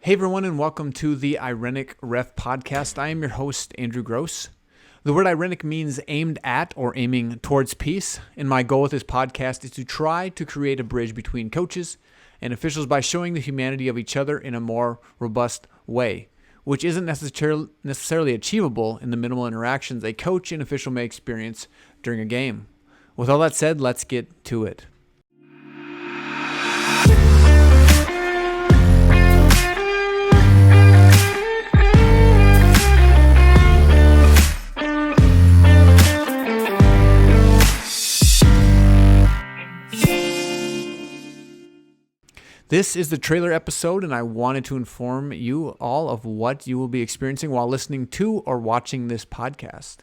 Hey everyone, and welcome to the Irenic Ref podcast. I am your host, Andrew Gross. The word irenic means aimed at or aiming towards peace, and my goal with this podcast is to try to create a bridge between coaches and officials by showing the humanity of each other in a more robust way, which isn't necessarily achievable in the minimal interactions a coach and official may experience during a game. With all that said, let's get to it. This is the trailer episode, and I wanted to inform you all of what you will be experiencing while listening to or watching this podcast.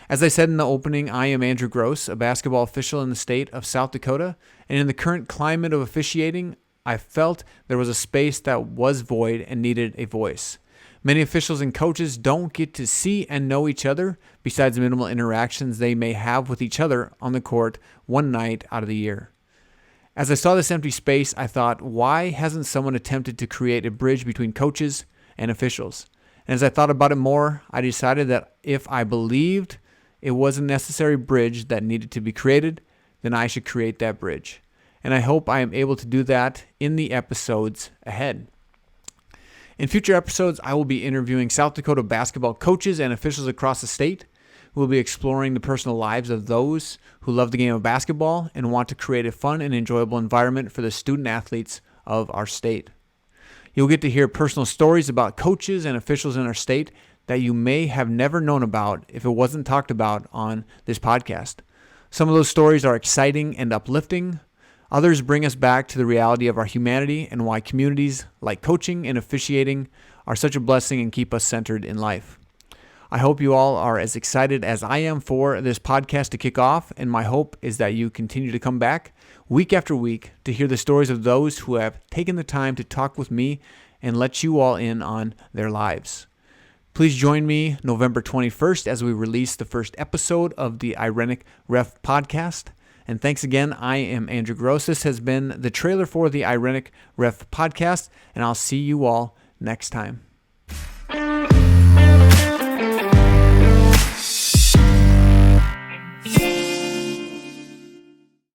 As I said in the opening, I am Andrew Gross, a basketball official in the state of South Dakota, and in the current climate of officiating, I felt there was a space that was void and needed a voice. Many officials and coaches don't get to see and know each other besides the minimal interactions they may have with each other on the court one night out of the year. As I saw this empty space, I thought, why hasn't someone attempted to create a bridge between coaches and officials? And as I thought about it more, I decided that if I believed it was a necessary bridge that needed to be created, then I should create that bridge. And I hope I am able to do that in the episodes ahead. In future episodes, I will be interviewing South Dakota basketball coaches and officials across the state. We'll be exploring the personal lives of those who love the game of basketball and want to create a fun and enjoyable environment for the student athletes of our state. You'll get to hear personal stories about coaches and officials in our state that you may have never known about if it wasn't talked about on this podcast. Some of those stories are exciting and uplifting. Others bring us back to the reality of our humanity and why communities like coaching and officiating are such a blessing and keep us centered in life. I hope you all are as excited as I am for this podcast to kick off, and my hope is that you continue to come back week after week to hear the stories of those who have taken the time to talk with me and let you all in on their lives. Please join me November 21st as we release the first episode of the Irenic Ref podcast. And thanks again, I am Andrew Gross. This has been the trailer for the Irenic Ref podcast, and I'll see you all next time.